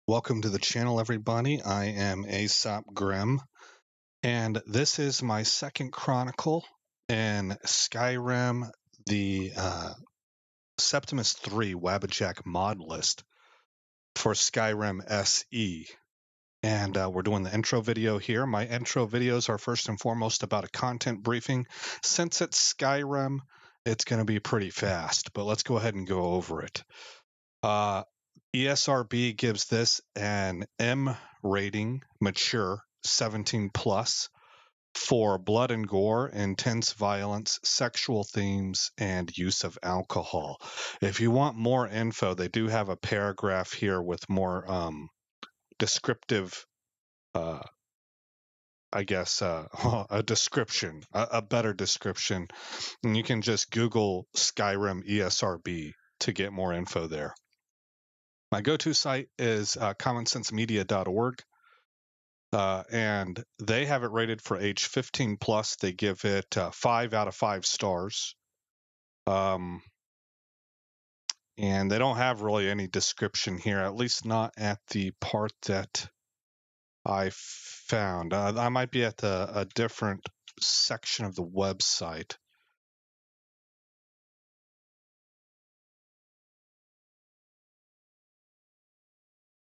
Welcome to the channel, everybody. I am Aesop Grim, and this is my second chronicle in Skyrim, the Septimus 3 wabbajack mod list for Skyrim SE. And we're doing the intro video here. My intro videos are first and foremost about a content briefing. Since it's Skyrim, it's going to be pretty fast, but let's go ahead and go over it. ESRB gives this an M rating, mature, 17 plus, for blood and gore, intense violence, sexual themes, and use of alcohol. If you want more info, they do have a paragraph here with more descriptive, a description, a better description. And you can just Google Skyrim ESRB to get more info there. My go-to site is commonsensemedia.org, and they have it rated for age 15 plus. They give it 5 out of 5 stars, and they don't have really any description here, at least not at the part that I found. I might be at a different section of the website.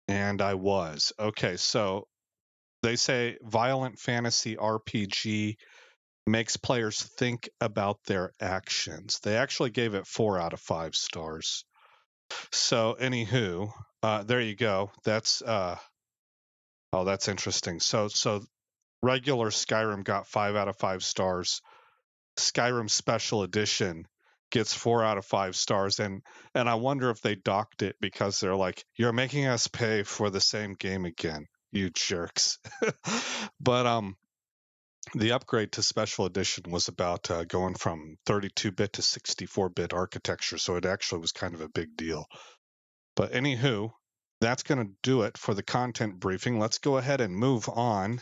And I was. Okay, so they say violent fantasy RPG makes players think about their actions. They actually gave it 4 out of 5 stars. So, anywho, there you go. That's that's interesting. So regular Skyrim got 5 out of 5 stars. Skyrim Special Edition gets 4 out of 5 stars, and I wonder if they docked it because they're like, you're making us pay for the same game again, you jerks. But the upgrade to Special Edition was about going from 32-bit to 64-bit architecture, so it actually was kind of a big deal. But anywho, that's going to do it for the content briefing. Let's go ahead and move on.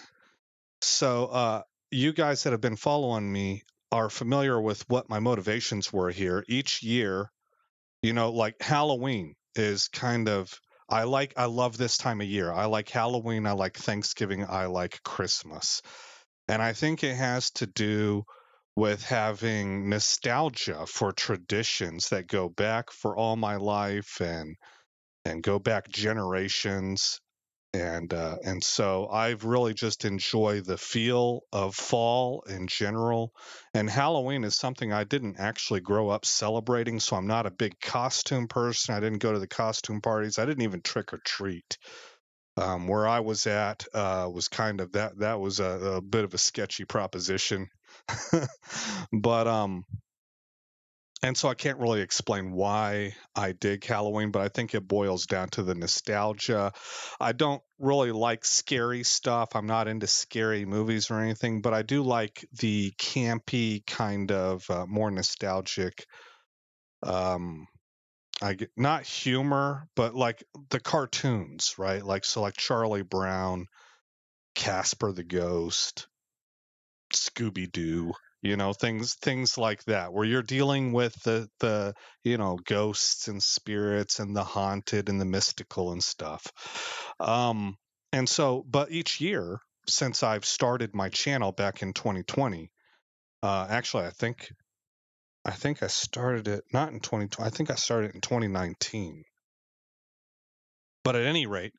So you guys that have been following me are familiar with what my motivations were here. Each year, like Halloween is kind of, I love this time of year. I like Halloween, I like Thanksgiving, I like Christmas. And I think it has to do with having nostalgia for traditions that go back for all my life and go back generations. And so I've really just enjoyed the feel of fall in general. And Halloween is something I didn't actually grow up celebrating, so I'm not a big costume person. I didn't go to the costume parties. I didn't even trick or treat. Where I was at was kind of that was a bit of a sketchy proposition. But and so I can't really explain why I dig Halloween, but I think it boils down to the nostalgia. I don't really like scary stuff. I'm not into scary movies or anything, but I do like the campy kind of more nostalgic I get not humor, but like the cartoons, right? Like Charlie Brown, Casper the Ghost, Scooby Doo, things like that, where you're dealing with the ghosts and spirits and the haunted and the mystical and stuff. And so, but each year since I've started my channel back in 2020, actually, I think I started it not in 2020. I think I started it in 2019. But at any rate,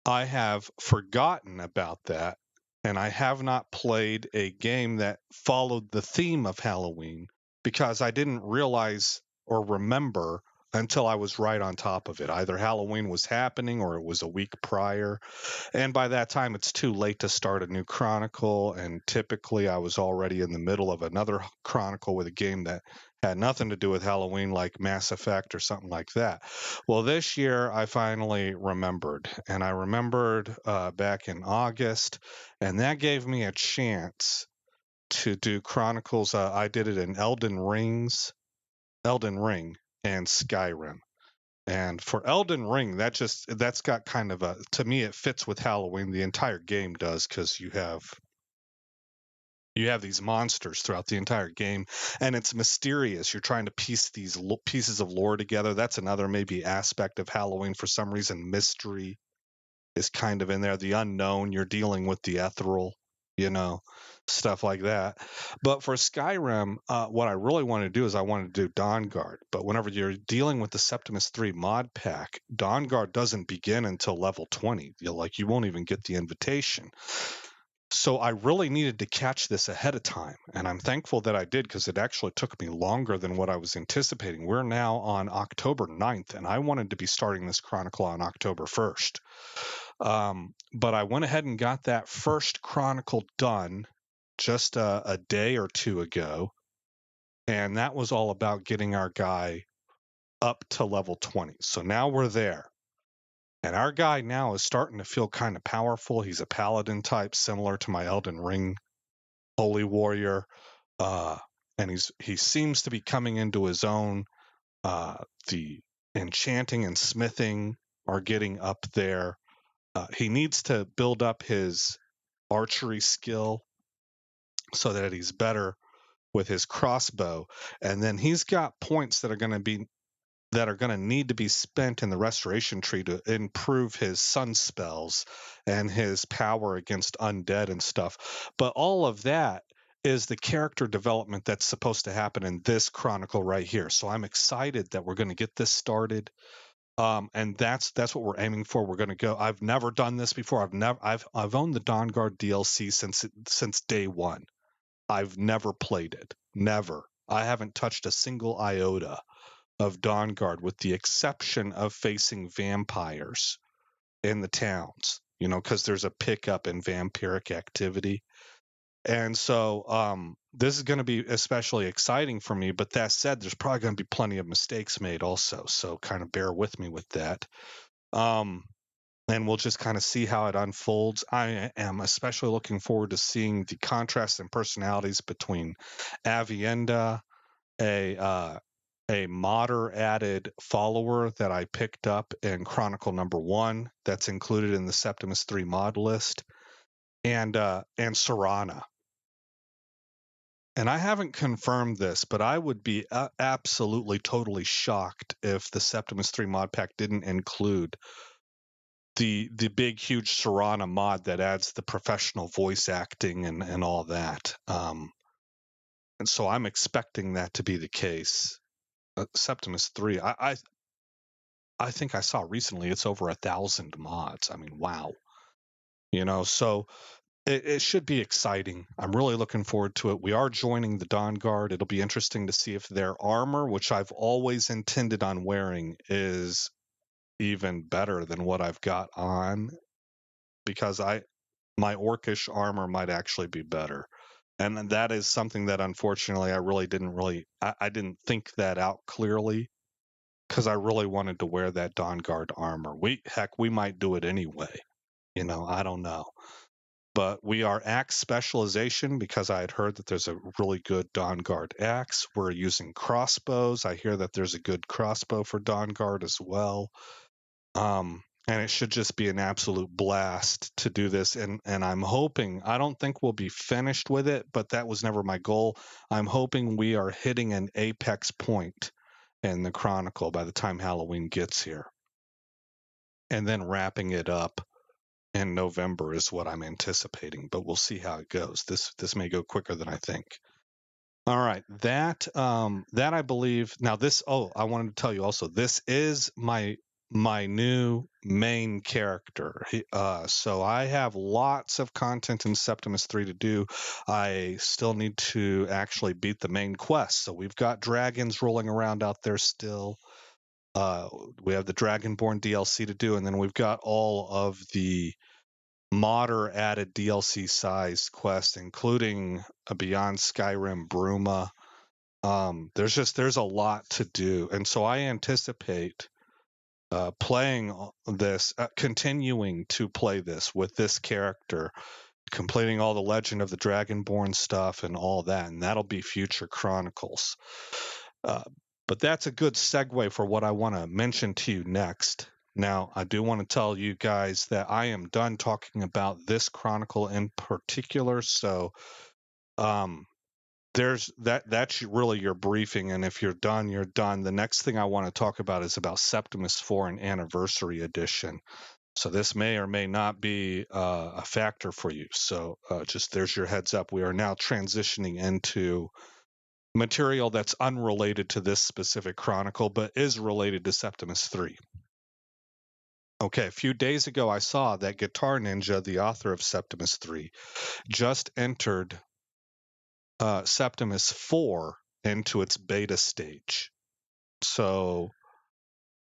I have forgotten about that, and I have not played a game that followed the theme of Halloween because I didn't realize or remember until I was right on top of it. Either Halloween was happening or it was a week prior. And by that time, it's too late to start a new chronicle. And typically, I was already in the middle of another chronicle with a game that had nothing to do with Halloween, like Mass Effect or something like that. Well, this year, I finally remembered. And I remembered back in August, and that gave me a chance to do chronicles. I did it in Elden Ring, and Skyrim. And for Elden Ring, that's got kind of to me, it fits with Halloween. The entire game does, because you have these monsters throughout the entire game, and it's mysterious. You're trying to piece these pieces of lore together. That's another maybe aspect of Halloween for some reason, mystery. is kind of in there. The unknown, you're dealing with the ethereal, you know, stuff like that. But for Skyrim, what I really want to do is I want to do Dawnguard. But whenever you're dealing with the Septimus 3 mod pack, Dawnguard doesn't begin until level 20. You won't even get the invitation. So I really needed to catch this ahead of time, and I'm thankful that I did, because it actually took me longer than what I was anticipating. We're now on October 9th, and I wanted to be starting this chronicle on October 1st. But I went ahead and got that first chronicle done just a day or two ago, and that was all about getting our guy up to level 20. So now we're there. And our guy now is starting to feel kind of powerful. He's a paladin type, similar to my Elden Ring holy warrior, and he seems to be coming into his own. The enchanting and smithing are getting up there. He needs to build up his archery skill so that he's better with his crossbow, and then he's got points that are going to need to be spent in the restoration tree to improve his sun spells and his power against undead and stuff. But all of that is the character development that's supposed to happen in this chronicle right here. So I'm excited that we're going to get this started. And that's what we're aiming for. We're going to go. I've never done this before. I've owned the Dawnguard DLC since day one. I've never played it. Never. I haven't touched a single iota of Dawnguard, with the exception of facing vampires in the towns, because there's a pickup in vampiric activity. And so this is going to be especially exciting for me. But that said, there's probably going to be plenty of mistakes made also. So kind of bear with me with that. And we'll just kind of see how it unfolds. I am especially looking forward to seeing the contrast in personalities between Avienda, a modder added follower that I picked up in Chronicle number 1 that's included in the Septimus 3 mod list, and Serana. And I haven't confirmed this, but I would be absolutely totally shocked if the Septimus 3 mod pack didn't include the big huge Serana mod that adds the professional voice acting and all that. And so I'm expecting that to be the case. Septimus 3, I think I saw recently it's over 1,000 mods. I mean, wow. So it should be exciting. I'm really looking forward to it. We are joining the Dawnguard. It'll be interesting to see if their armor, which I've always intended on wearing, is even better than what I've got on, because my orcish armor might actually be better. And that is something that unfortunately I didn't think that out clearly, because I really wanted to wear that Dawnguard armor. We might do it anyway. I don't know. But we are axe specialization, because I had heard that there's a really good Dawnguard axe. We're using crossbows. I hear that there's a good crossbow for Dawnguard as well. And it should just be an absolute blast to do this. And I'm hoping, I don't think we'll be finished with it, but that was never my goal. I'm hoping we are hitting an apex point in the Chronicle by the time Halloween gets here. And then wrapping it up in November is what I'm anticipating, but we'll see how it goes. This may go quicker than I think. All right, that I believe. Now I wanted to tell you also, this is my new main character. So I have lots of content in Septimus 3 to do. I still need to actually beat the main quest. So we've got dragons rolling around out there still. We have the Dragonborn DLC to do, and then we've got all of the modder added DLC sized quests, including a Beyond Skyrim Bruma. There's a lot to do, and so I anticipate playing this, continuing to play this with this character, completing all the Legend of the Dragonborn stuff and all that, and that'll be future chronicles. But that's a good segue for what I want to mention to you next. Now, I do want to tell you guys that I am done talking about this chronicle in particular. So that's really your briefing. And if you're done, you're done. The next thing I want to talk about is about Septimus 4 and Anniversary Edition. So this may or may not be a factor for you. So just there's your heads up. We are now transitioning into material that's unrelated to this specific chronicle, but is related to Septimus 3. Okay, a few days ago, I saw that Guitar Ninja, the author of Septimus 3, just entered Septimus 4 into its beta stage. So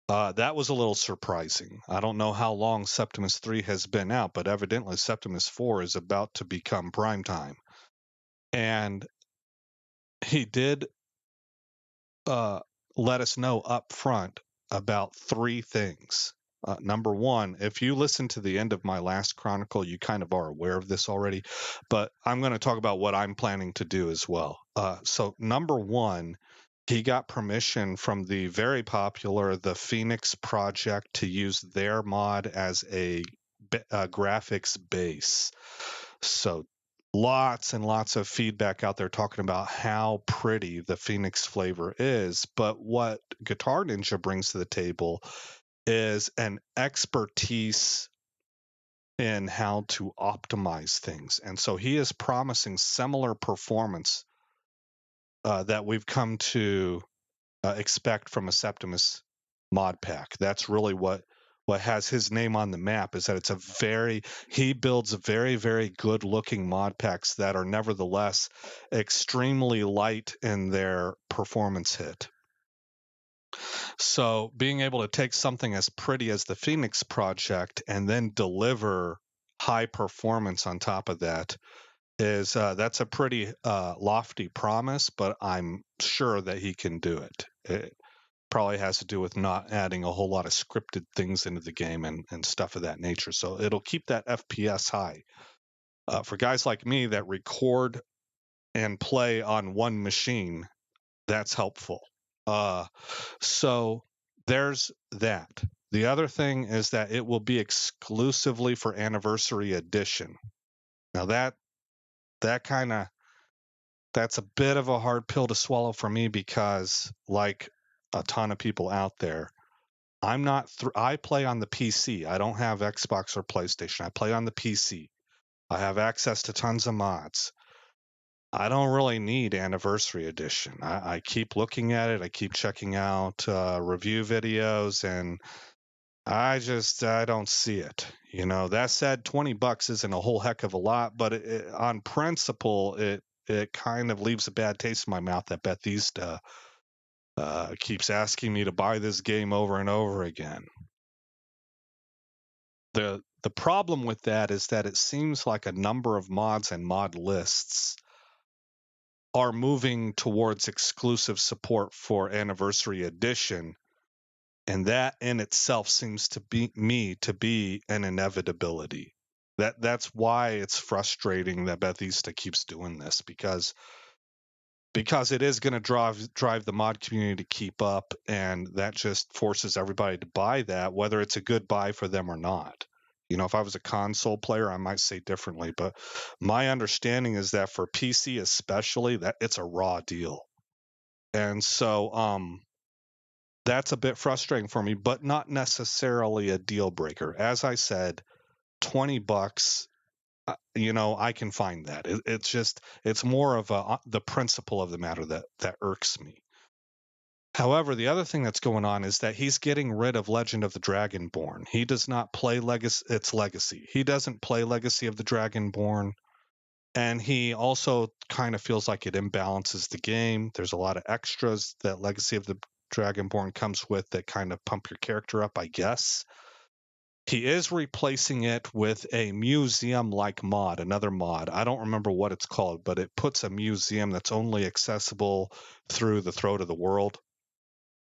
that was a little surprising. I don't know how long Septimus 3 has been out, but evidently Septimus 4 is about to become prime time. And he did let us know up front about 3 things. Number one, if you listen to the end of my last chronicle, you kind of are aware of this already, but I'm going to talk about what I'm planning to do as well. So number one, he got permission from the very popular The Phoenix Project to use their mod as a graphics base. So lots and lots of feedback out there talking about how pretty the Phoenix flavor is. But what Guitar Ninja brings to the table is an expertise in how to optimize things. And so he is promising similar performance that we've come to expect from a Septimus mod pack. That's really what has his name on the map, is that it's he builds very, very good looking mod packs that are nevertheless extremely light in their performance hit. So being able to take something as pretty as the Phoenix Project and then deliver high performance on top of that is that's a pretty lofty promise, but I'm sure that he can do it. It probably has to do with not adding a whole lot of scripted things into the game and stuff of that nature. So it'll keep that FPS high. For guys like me that record and play on one machine, that's helpful. So there's that. The other thing is that it will be exclusively for Anniversary Edition. Now that's a bit of a hard pill to swallow for me, because like a ton of people out there, I play on the PC. I don't have Xbox or PlayStation. I play on the PC. I have access to tons of mods. I don't really need Anniversary Edition. I keep looking at it. I keep checking out review videos, and I don't see it. That said, $20 isn't a whole heck of a lot, but on principle, it kind of leaves a bad taste in my mouth that Bethesda keeps asking me to buy this game over and over again. The problem with that is that it seems like a number of mods and mod lists are moving towards exclusive support for Anniversary Edition, and that in itself seems to be an inevitability. That's why it's frustrating that Bethesda keeps doing this, because it is going to drive the mod community to keep up, and that just forces everybody to buy that, whether it's a good buy for them or not. If I was a console player, I might say differently, but my understanding is that for PC especially, that it's a raw deal. And so that's a bit frustrating for me, but not necessarily a deal breaker. As I said, $20, I can find that. It's more of the principle of the matter that irks me. However, the other thing that's going on is that he's getting rid of Legend of the Dragonborn. He does not play its Legacy. He doesn't play Legacy of the Dragonborn, and he also kind of feels like it imbalances the game. There's a lot of extras that Legacy of the Dragonborn comes with that kind of pump your character up, I guess. He is replacing it with a museum-like mod, another mod. I don't remember what it's called, but it puts a museum that's only accessible through the Throat of the World.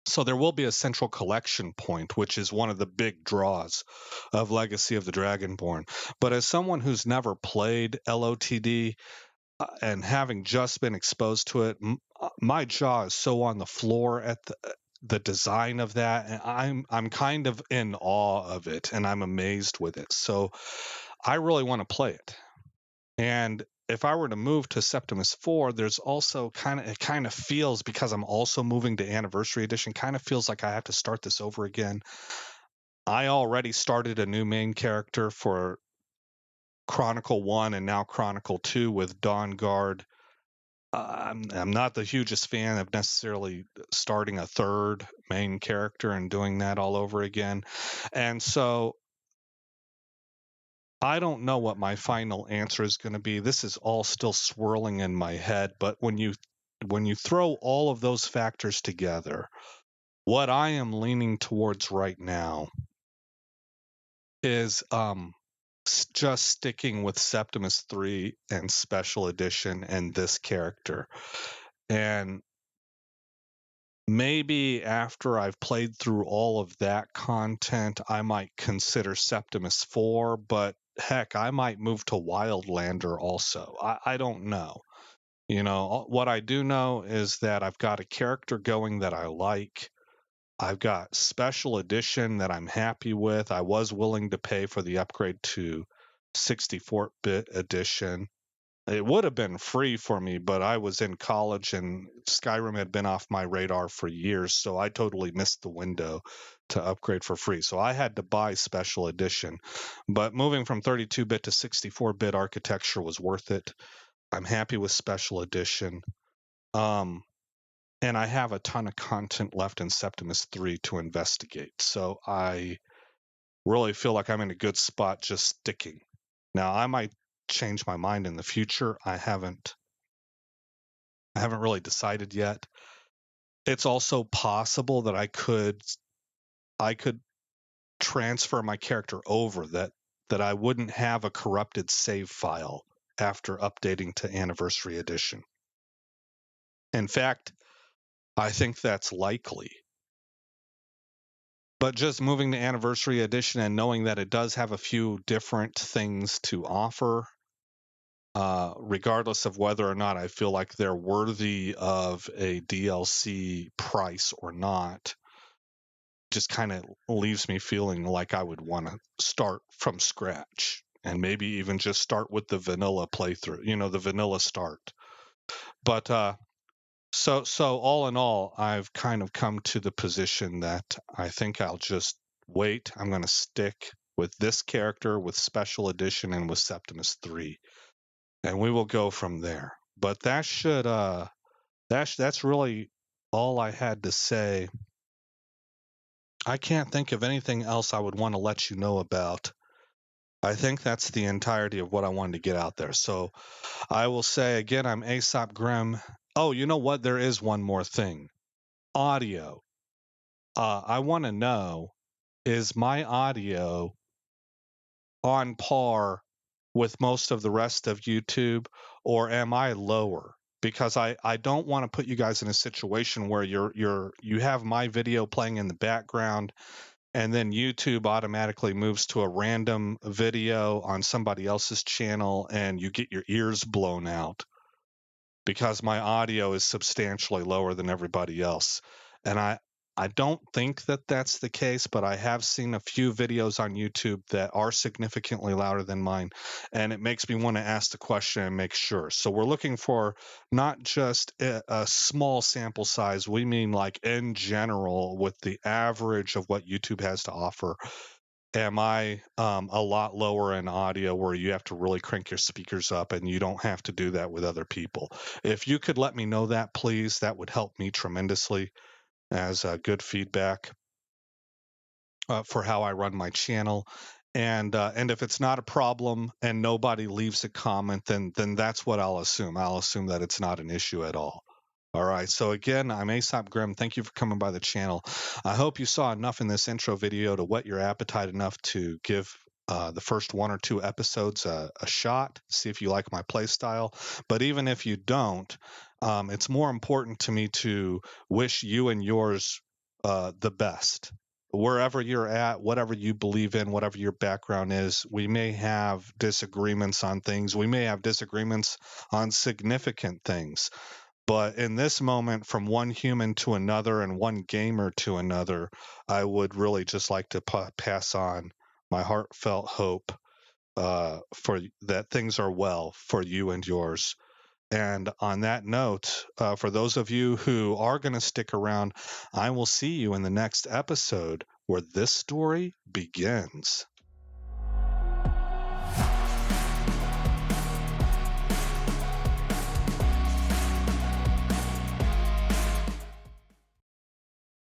So there will be a central collection point, which is one of the big draws of Legacy of the Dragonborn. But as someone who's never played LOTD and having just been exposed to it, my jaw is so on the floor at the design of that, and I'm kind of in awe of it, and I'm amazed with it. So I really want to play it. And if I were to move to Septimus 4, there's also it kind of feels, because I'm also moving to Anniversary Edition, kind of feels like I have to start this over again. I already started a new main character for Chronicle 1 and now Chronicle 2 with Dawnguard. I'm not the hugest fan of necessarily starting a third main character and doing that all over again. And so I don't know what my final answer is going to be. This is all still swirling in my head, but when you throw all of those factors together, what I am leaning towards right now is just sticking with Septimus 3 and Special Edition and this character. And maybe after I've played through all of that content, I might consider Septimus 4, but heck, I might move to Wildlander also. I don't know. You know, what I do know is that I've got a character going that I like. I've got Special Edition that I'm happy with. I was willing to pay for the upgrade to 64-bit edition. It would have been free for me, but I was in college and Skyrim had been off my radar for years, so I totally missed the window to upgrade for free. So I had to buy Special Edition. But moving from 32-bit to 64-bit architecture was worth it. I'm happy with Special Edition. And I have a ton of content left in Septimus 3 to investigate. So I really feel like I'm in a good spot just sticking. Now, I might change my mind in the future. I haven't really decided yet. It's also possible that I could transfer my character over, that I wouldn't have a corrupted save file after updating to Anniversary Edition. In fact, I think that's likely. But just moving to Anniversary Edition and knowing that it does have a few different things to offer, regardless of whether or not I feel like they're worthy of a DLC price or not, just kind of leaves me feeling like I would want to start from scratch and maybe even just start with the vanilla playthrough, the vanilla start. But so all in all, I've kind of come to the position that I think I'll just wait. I'm going to stick with this character, with Special Edition, and with Septimus 3, and we will go from there. But that should that's really all I had to say. I can't think of anything else I would want to let you know about. I think that's the entirety of what I wanted to get out there. So I will say again, I'm Aesop Grimm. Oh, you know what? There is one more thing. Audio. I want to know, is my audio on par with most of the rest of YouTube, or am I lower? Because I don't want to put you guys in a situation where you have my video playing in the background and then YouTube automatically moves to a random video on somebody else's channel and you get your ears blown out because my audio is substantially lower than everybody else. And I don't think that that's the case, but I have seen a few videos on YouTube that are significantly louder than mine, and it makes me want to ask the question and make sure. So we're looking for not just a small sample size, we mean like in general with the average of what YouTube has to offer. Am I a lot lower in audio where you have to really crank your speakers up and you don't have to do that with other people? If you could let me know that, please, that would help me tremendously as good feedback for how I run my channel. And if it's not a problem and nobody leaves a comment, then that's what I'll assume. I'll assume that it's not an issue at all. All right. So again, I'm Aesop Grimm. Thank you for coming by the channel. I hope you saw enough in this intro video to whet your appetite enough to give the first 1 or 2 episodes a shot, see if you like my play style. But even if you don't, it's more important to me to wish you and yours the best. Wherever you're at, whatever you believe in, whatever your background is, we may have disagreements on things. We may have disagreements on significant things. But in this moment, from one human to another and one gamer to another, I would really just like to pass on my heartfelt hope for that things are well for you and yours. And on that note, for those of you who are going to stick around, I will see you in the next episode where this story begins.